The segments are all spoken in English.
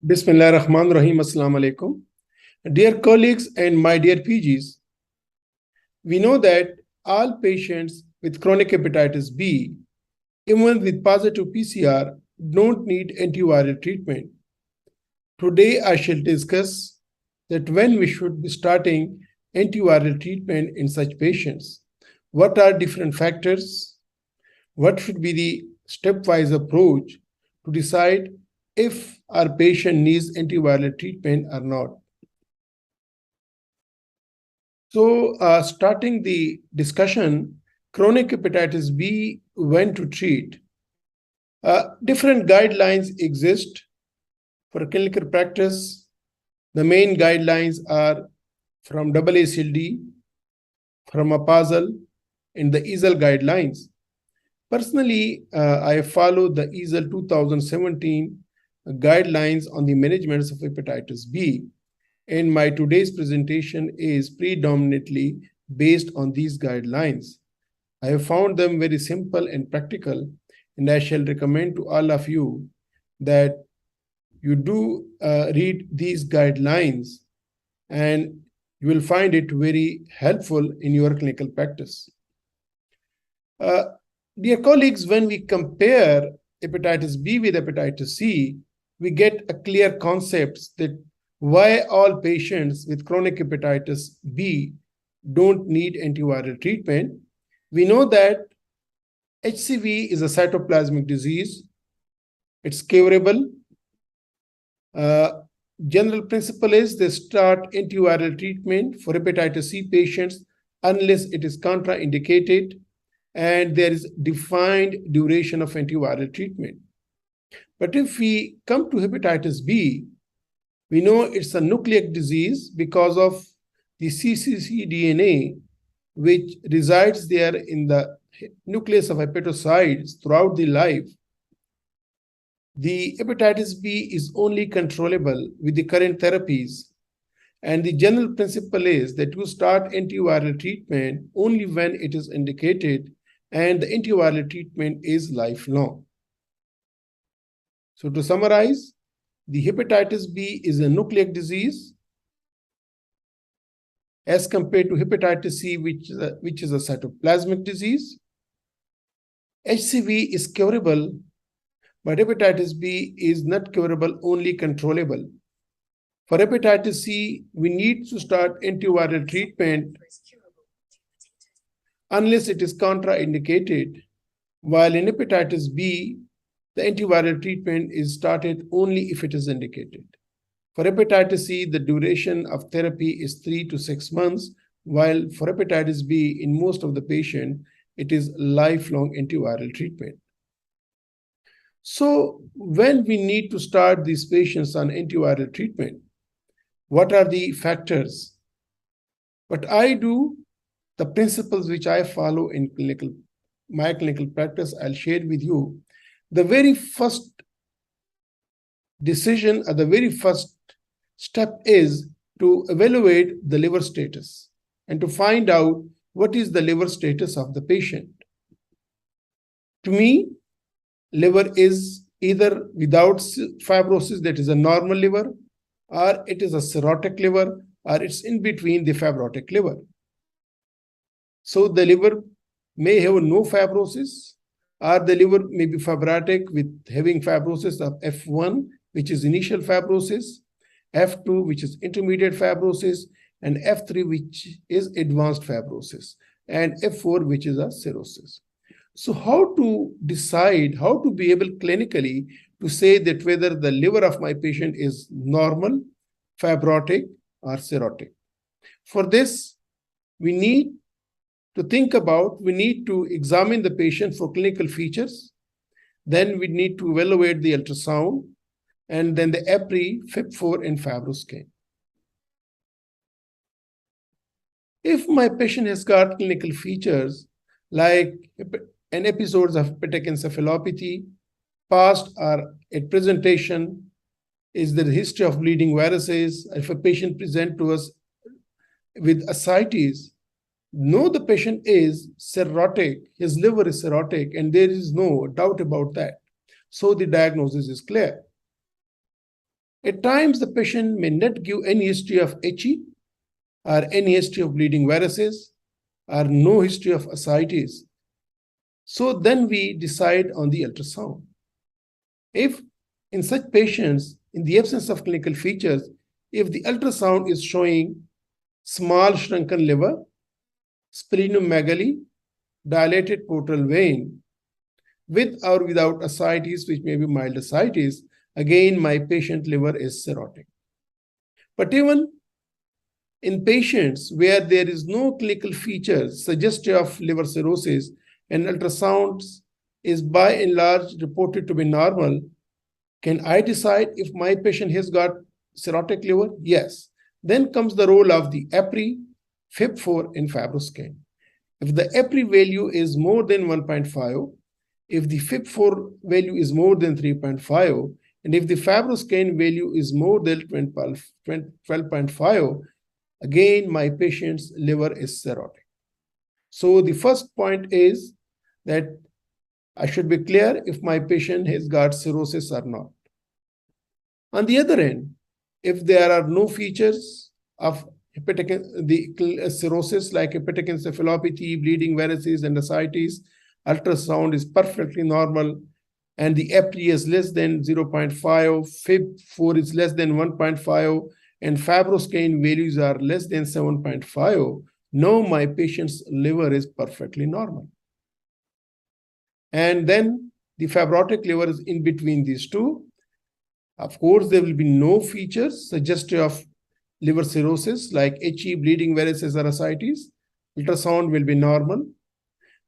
Bismillah ar-Rahman ar-Rahim. Assalamu alaikum. Dear colleagues and my dear PGs, we know that all patients with chronic hepatitis B, even with positive PCR, don't need antiviral treatment. Today, I shall discuss that when we should be starting antiviral treatment in such patients. What are different factors? What should be the stepwise approach to decide if our patient needs antiviral treatment or not? So, starting the discussion, chronic hepatitis B, when to treat. Different guidelines exist for clinical practice. The main guidelines are from AACLD, from APASL, and the EASL guidelines. Personally, I follow the EASL 2017 guidelines on the management of hepatitis B, and my today's presentation is predominantly based on these guidelines. I have found them very simple and practical, and I shall recommend to all of you that you do read these guidelines, and you will find it very helpful in your clinical practice. Dear colleagues, when we compare hepatitis B with hepatitis C, we get a clear concept that why all patients with chronic hepatitis B don't need antiviral treatment. We know that HCV is a cytoplasmic disease. It's curable. General principle is they start antiviral treatment for hepatitis C patients unless it is contraindicated and there is defined duration of antiviral treatment. But if we come to hepatitis B, we know it's a nucleic disease because of the cccDNA, which resides there in the nucleus of hepatocytes throughout the life. The hepatitis B is only controllable with the current therapies. And the general principle is that you start antiviral treatment only when it is indicated, and the antiviral treatment is lifelong. So to summarize, the hepatitis B is a nucleic disease as compared to hepatitis C, which is a cytoplasmic disease. HCV is curable, but hepatitis B is not curable, only controllable. For hepatitis C, we need to start antiviral treatment unless it is contraindicated, while in hepatitis B, the antiviral treatment is started only if it is indicated. For hepatitis C, the duration of therapy is 3 to 6 months, while for hepatitis B, in most of the patient, it is lifelong antiviral treatment. So when we need to start these patients on antiviral treatment, what are the factors? What I do, the principles which I follow in my clinical practice, I'll share with you. The very first decision or the very first step is to evaluate the liver status and to find out what is the liver status of the patient. To me, liver is either without fibrosis, that is a normal liver, or it is a cirrhotic liver, or it's in between the fibrotic liver. So the liver may have no fibrosis, or the liver may be fibrotic with having fibrosis of F1, which is initial fibrosis, F2, which is intermediate fibrosis, and F3, which is advanced fibrosis, and F4, which is a cirrhosis. So how to decide, how to be able clinically to say that whether the liver of my patient is normal, fibrotic, or cirrhotic? For this, we need to examine the patient for clinical features. Then we need to evaluate the ultrasound, and then the EPRI, FIB4, and FibroScan. If my patient has got clinical features like an episode of hepatic encephalopathy, past or at presentation, is there a history of bleeding varices? If a patient presents to us with ascites, no, the patient is cirrhotic, his liver is cirrhotic, and there is no doubt about that. So the diagnosis is clear. At times, the patient may not give any history of HE or any history of bleeding varices or no history of ascites. So then we decide on the ultrasound. If in such patients, in the absence of clinical features, if the ultrasound is showing small shrunken liver, splenomegaly, dilated portal vein, with or without ascites, which may be mild ascites, again, my patient liver is cirrhotic. But even in patients where there is no clinical features suggestive of liver cirrhosis and ultrasounds is by and large reported to be normal, can I decide if my patient has got cirrhotic liver? Yes. Then comes the role of the EPRI, FIB4, and FibroScan. If the EPRI value is more than 1.5, if the FIB4 value is more than 3.5, and if the FibroScan value is more than 12.5, again, my patient's liver is cirrhotic. So the first point is that I should be clear if my patient has got cirrhosis or not. On the other end, if there are no features of the cirrhosis like hepatic encephalopathy, bleeding varices, and ascites, ultrasound is perfectly normal, and the EPRI is less than 0.5, FIB4 is less than 1.5, and FibroScan values are less than 7.5, now my patient's liver is perfectly normal. And then the fibrotic liver is in between these two. Of course, there will be no features suggestive of liver cirrhosis like HE, bleeding varices, or ascites. Ultrasound will be normal.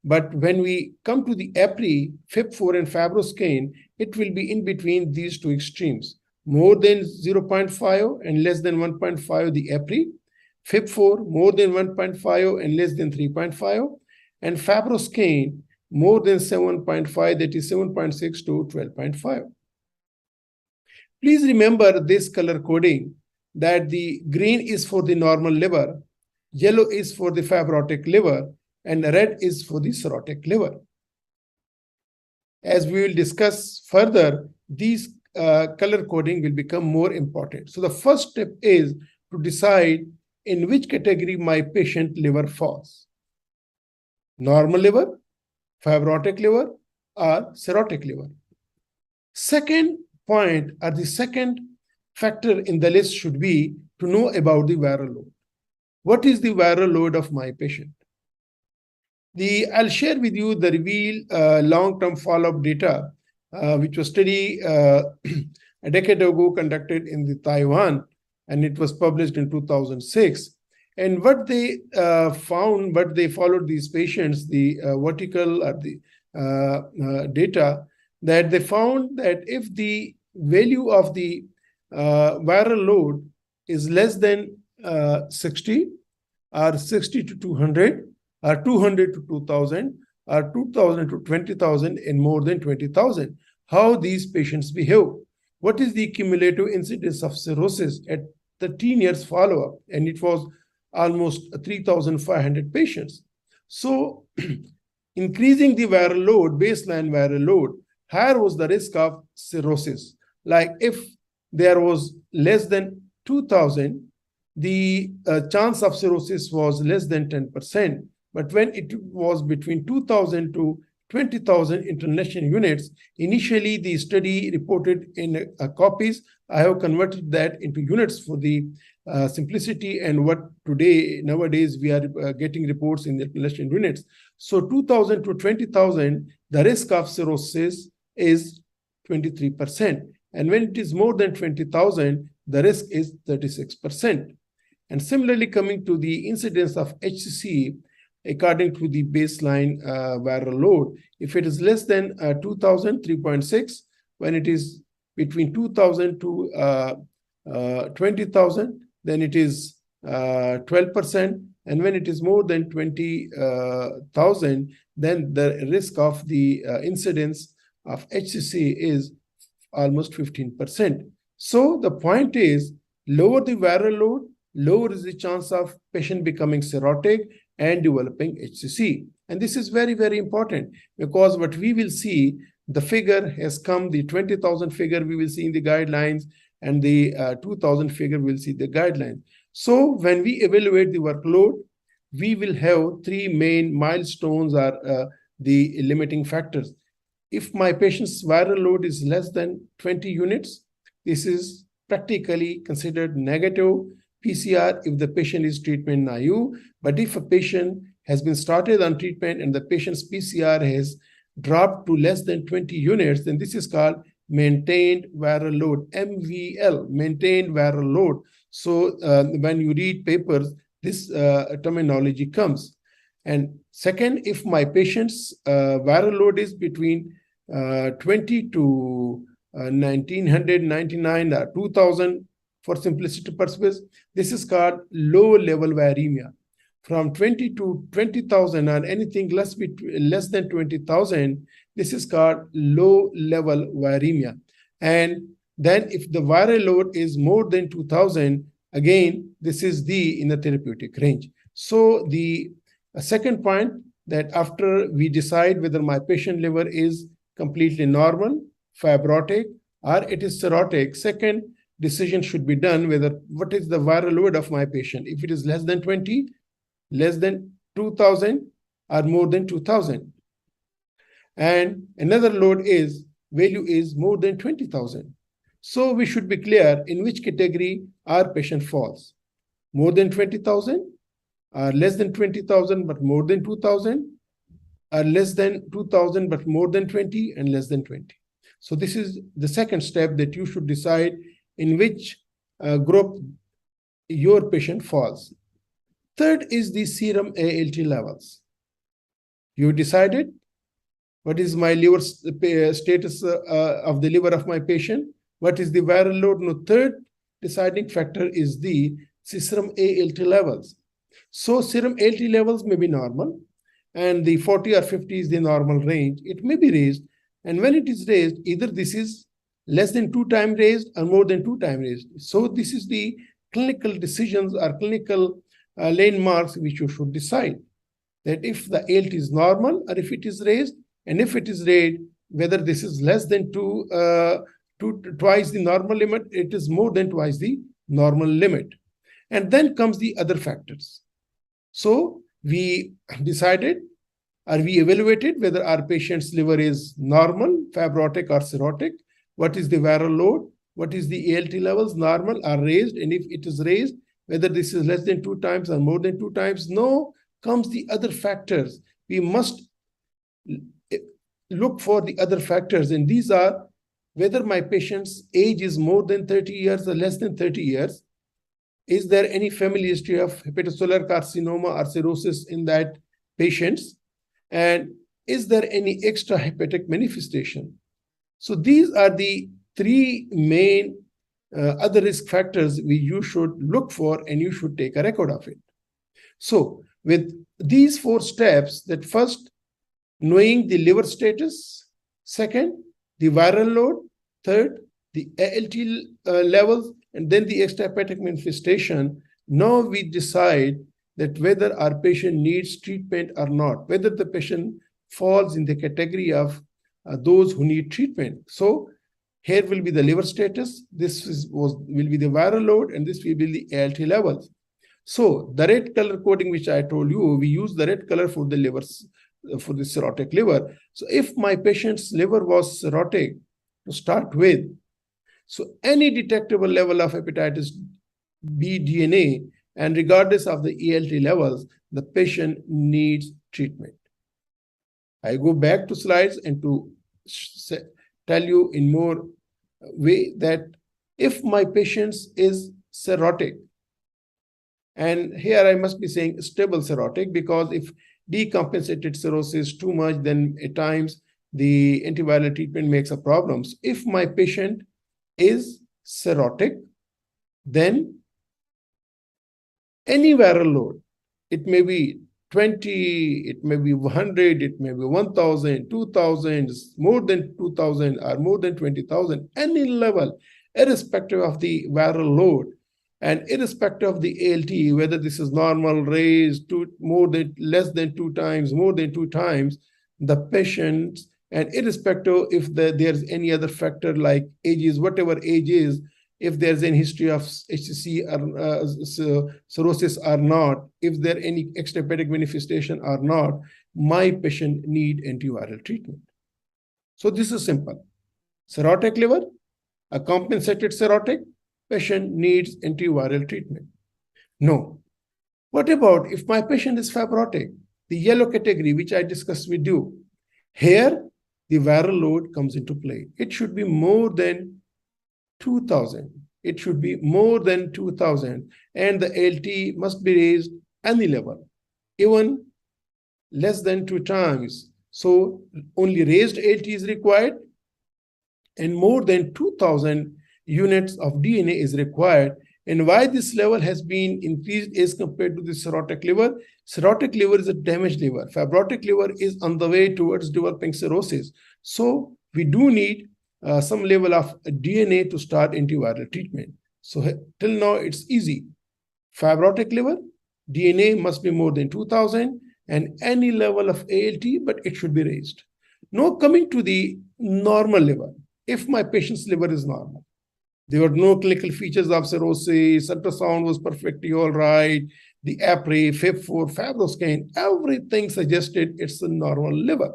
But when we come to the EPRI, FIB4, and FibroScan, it will be in between these two extremes. More than 0.5 and less than 1.5, the EPRI. FIB4, more than 1.5 and less than 3.5. And FibroScan, more than 7.5, that is 7.6 to 12.5. Please remember this color coding, that the green is for the normal liver, yellow is for the fibrotic liver, and red is for the cirrhotic liver. As we will discuss further, these color coding will become more important. So the first step is to decide in which category my patient liver falls. Normal liver, fibrotic liver, or cirrhotic liver. Second point, or the second factor in the list should be to know about the viral load. What is the viral load of my patient? I'll share with you the reveal long-term follow-up data, which was study a decade ago conducted in the Taiwan, and it was published in 2006. And what they found, but they followed these patients, the vertical or the data, that they found that if the value of the viral load is less than 60 or 60 to 200 or 200 to 2000 or 2000 to 20,000 and more than 20,000, how these patients behave. What is the cumulative incidence of cirrhosis at 13 years follow-up? And it was almost 3,500 patients. So increasing the viral load, baseline viral load, higher was the risk of cirrhosis. Like if there was less than 2,000, the chance of cirrhosis was less than 10%. But when it was between 2,000 to 20,000 international units, initially the study reported in copies. I have converted that into units for the simplicity, and what nowadays we are getting reports in the international units. So 2,000 to 20,000, the risk of cirrhosis is 23%. And when it is more than 20,000, the risk is 36%. And similarly, coming to the incidence of HCC, according to the baseline viral load, if it is less than 2,000, 3.6, when it is between 2,000 to 20,000, then it is 12%. And when it is more than 20,000, then the risk of the incidence of HCC is almost 15%. So the point is, lower the viral load, lower is the chance of patient becoming cirrhotic and developing HCC. And this is very, very important, because what we will see, the figure has come, the 20,000 figure we will see in the guidelines, and the 2000 figure will see the guidelines. So when we evaluate the workload, we will have three main milestones are the limiting factors. If my patient's viral load is less than 20 units, this is practically considered negative PCR if the patient is treatment naive. But if a patient has been started on treatment and the patient's PCR has dropped to less than 20 units, then this is called maintained viral load, MVL, maintained viral load. So when you read papers, this terminology comes. And second, if my patient's viral load is between 20 to 1999 or 2000 for simplicity purposes, this is called low-level viremia. From 20 to 20,000 or anything less than 20,000, this is called low-level viremia. And then if the viral load is more than 2,000, again, this is in the therapeutic range. So the second point, that after we decide whether my patient liver is completely normal, fibrotic, or it is cirrhotic, second decision should be done whether what is the viral load of my patient. If it is less than 20, less than 2,000, or more than 2,000. And another value is more than 20,000. So we should be clear in which category our patient falls. More than 20,000, or less than 20,000 but more than 2,000, or less than 2,000 but more than 20, and less than 20. So this is the second step, that you should decide in which group your patient falls. Third is the serum ALT levels. You decided what is my liver status of the liver of my patient, what is the viral load. No, third deciding factor is the serum ALT levels. So serum ALT levels may be normal, and the 40 or 50 is the normal range. It may be raised, and when it is raised, either this is less than 2 times raised or more than 2 times raised. So this is the clinical decisions or clinical landmarks which you should decide, that if the ALT is normal or if it is raised, and if it is raised, whether this is less than twice the normal limit, it is more than twice the normal limit. And then comes the other factors. So we decided, or we evaluated whether our patient's liver is normal, fibrotic, or cirrhotic. What is the viral load? What is the ALT levels, normal or raised? And if it is raised, whether this is less than 2 times or more than 2 times. No, comes the other factors. We must look for the other factors, and these are whether my patient's age is more than 30 years or less than 30 years. Is there any family history of hepatocellular carcinoma or cirrhosis in that patients? And is there any extra hepatic manifestation? So these are the 3 main other risk factors you should look for, and you should take a record of it. So with these 4 steps, that first, knowing the liver status, second, the viral load, third, the ALT levels, and then the extrahepatic manifestation, now we decide that whether our patient needs treatment or not, whether the patient falls in the category of those who need treatment. So here will be the liver status, will be the viral load, and this will be the ALT levels. So the red color coding, which I told you, we use the red color for the livers, for the cirrhotic liver. So if my patient's liver was cirrhotic to start with, so any detectable level of hepatitis B DNA, and regardless of the ALT levels, the patient needs treatment. I go back to slides and to tell you in more way that if my patient is cirrhotic, and here I must be saying stable cirrhotic, because if decompensated cirrhosis too much, then at times the antiviral treatment makes a problem. So if my patient is cirrhotic, then any viral load, it may be 20, it may be 100, it may be 1,000, 2,000, more than 2,000 or more than 20,000, any level, irrespective of the viral load and irrespective of the ALT, whether this is normal, raised, less than 2 times, more than 2 times, the patients, and irrespective if there's any other factor like ages, whatever age is, if there's any history of HCC or cirrhosis or not, if there any extrahepatic manifestation or not, my patient need antiviral treatment. So this is simple. Cirrhotic liver, a compensated cirrhotic, patient needs antiviral treatment. No. What about if my patient is fibrotic? The yellow category, which I discussed with you. Here, the viral load comes into play. It should be more than 2,000. It should be more than 2,000. And the ALT must be raised any level, even less than 2 times. So only raised ALT is required, and more than 2,000 units of DNA is required. And why this level has been increased as compared to the cirrhotic liver? Cirrhotic liver is a damaged liver. Fibrotic liver is on the way towards developing cirrhosis. So we do need some level of DNA to start antiviral treatment. So till now, it's easy. Fibrotic liver, DNA must be more than 2,000 and any level of ALT, but it should be raised. Now coming to the normal liver. If my patient's liver is normal, there were no clinical features of cirrhosis, ultrasound was perfectly all right, the APRE, FIB4, FibroScan, everything suggested it's a normal liver.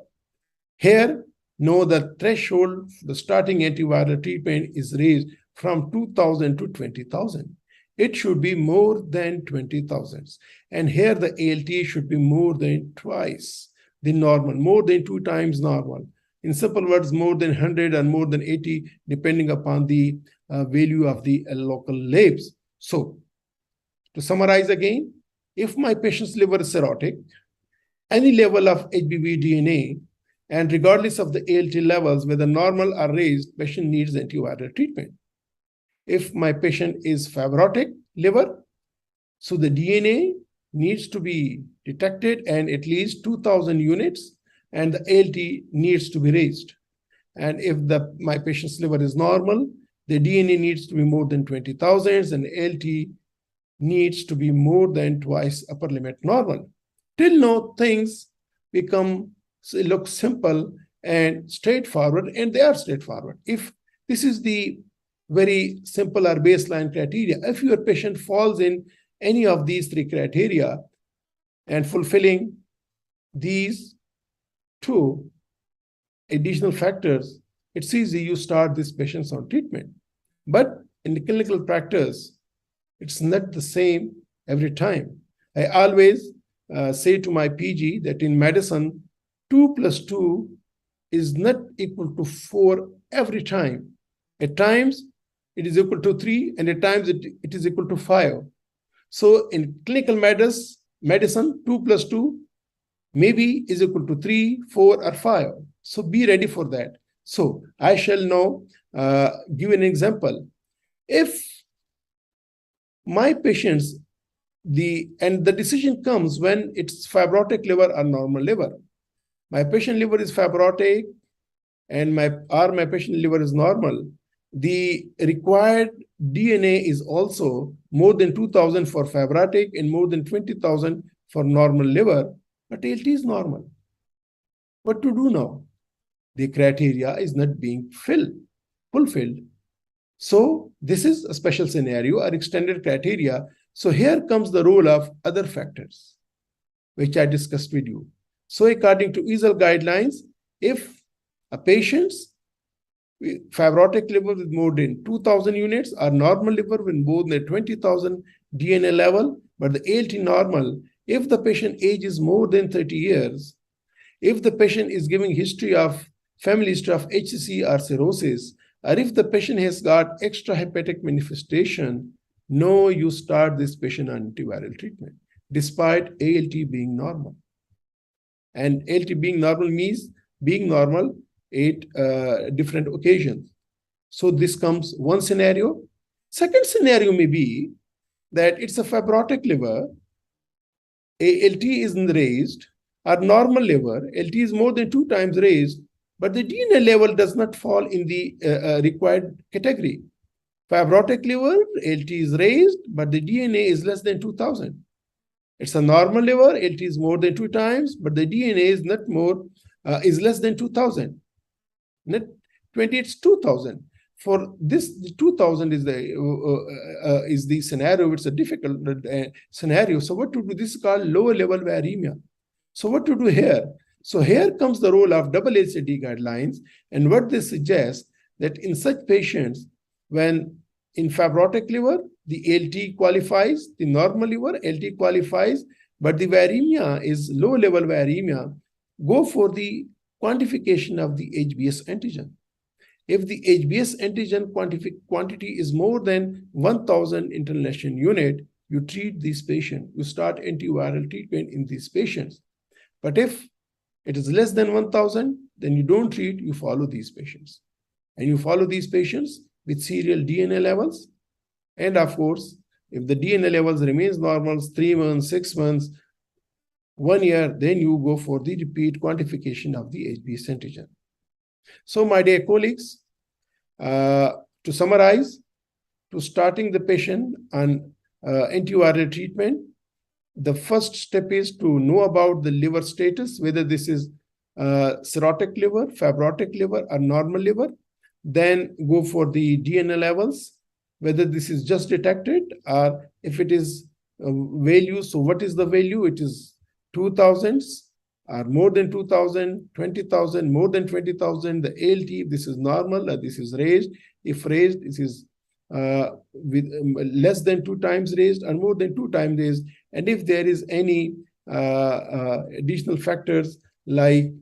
Here, no, the threshold, the starting antiviral treatment is raised from 2,000 to 20,000. It should be more than 20,000. And here the ALT should be more than twice the normal, more than 2 times normal. In simple words, more than 100 and more than 80, depending upon the value of the local labs. So, to summarize again, if my patient's liver is cirrhotic, any level of HBV DNA, and regardless of the ALT levels, whether normal or raised, patient needs antiviral treatment. If my patient is fibrotic liver, so the DNA needs to be detected and at least 2,000 units, and the ALT needs to be raised. And if my patient's liver is normal, the DNA needs to be more than 20,000 and ALT needs to be more than twice upper limit normal. Till now, things look simple and straightforward, and they are straightforward. If this is the very simple or baseline criteria, if your patient falls in any of these 3 criteria and fulfilling these 2 additional factors, it's easy, you start these patients on treatment. But in the clinical practice, it's not the same every time. I always say to my PG that in medicine, 2 plus 2 is not equal to 4 every time. At times, it is equal to 3, and at times it is equal to 5. So in clinical medicine, 2 plus 2 maybe is equal to 3, 4, or 5. So be ready for that. So I shall now give an example. If my patients, the decision comes when it's fibrotic liver or normal liver. My patient liver is fibrotic and my patient liver is normal. The required DNA is also more than 2,000 for fibrotic and more than 20,000 for normal liver, but ALT is normal. What to do now? The criteria is not being fulfilled. So this is a special scenario or extended criteria. So here comes the role of other factors, which I discussed with you. So according to EASL guidelines, if a patient's fibrotic liver with more than 2,000 units or normal liver with more than 20,000 DNA level, but the ALT normal, if the patient age is more than 30 years, if the patient is giving family history of HCC or cirrhosis, or if the patient has got extrahepatic manifestation, no, you start this patient on antiviral treatment, despite ALT being normal. And ALT being normal means being normal at different occasions. So this comes one scenario. Second scenario may be that it's a fibrotic liver, ALT isn't raised, or normal liver, ALT is more than 2 times raised, but the DNA level does not fall in the required category. Fibrotic liver, ALT is raised, but the DNA is less than 2,000. It's a normal liver, ALT is more than 2 times, but the DNA is less than 2,000. Not 20, it's 2,000. For this, the 2000 is the scenario. It's a difficult scenario. So what to do? This is called lower level viremia. So what to do here? So here comes the role of AACD guidelines, and what they suggest that in such patients, when in fibrotic liver, the ALT qualifies, the normal liver, ALT qualifies, but the viremia is low level viremia, go for the quantification of the HbS antigen. If the HbS antigen quantity is more than 1000 international unit, you treat this patient, you start antiviral treatment in these patients. But if it is less than 1000, then you don't treat, you follow these patients. And you follow these patients with serial DNA levels. And of course, if the DNA levels remains normal 3 months, 6 months, 1 year, then you go for the repeat quantification of the HbS antigen. So my dear colleagues, to summarize, to starting the patient on antiviral treatment, the first step is to know about the liver status, whether this is cirrhotic liver, fibrotic liver, or normal liver. Then go for the DNA levels, whether this is just detected or if it is value. So what is the value? It is 2000s or more than 2000, 20,000, more than 20,000. The ALT, if this is normal or this is raised. If raised, this is with less than 2 times raised or more than 2 times raised. And if there is any additional factors like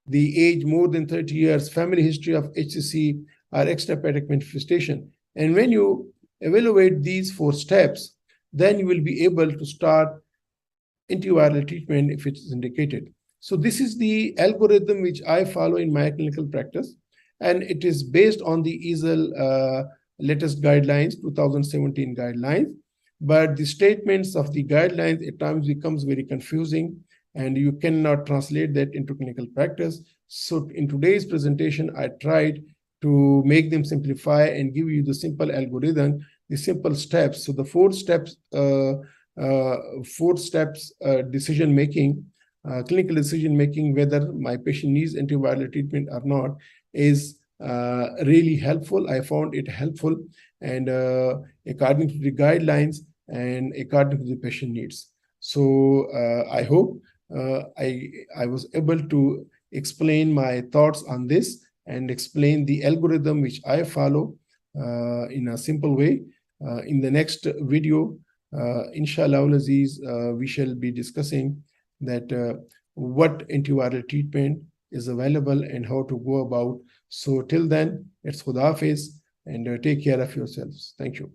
the age more than 30 years, family history of HCC or extrahepatic manifestation. And when you evaluate these 4 steps, then you will be able to start antiviral treatment if it is indicated. So this is the algorithm which I follow in my clinical practice, and it is based on the EASL latest guidelines, 2017 guidelines. But the statements of the guidelines at times becomes very confusing, and you cannot translate that into clinical practice. So in today's presentation, I tried to make them simplify and give you the simple algorithm, the simple steps. So the 4 steps, decision making, clinical decision making, whether my patient needs antiviral treatment or not, is really helpful. I found it helpful, and according to the guidelines and according to the patient needs. So I hope I was able to explain my thoughts on this and explain the algorithm which I follow in a simple way. In the next video, inshallah Aziz, we shall be discussing that what antiviral treatment is available and how to go about. So till then, it's Khuda Hafiz, and take care of yourselves. Thank you.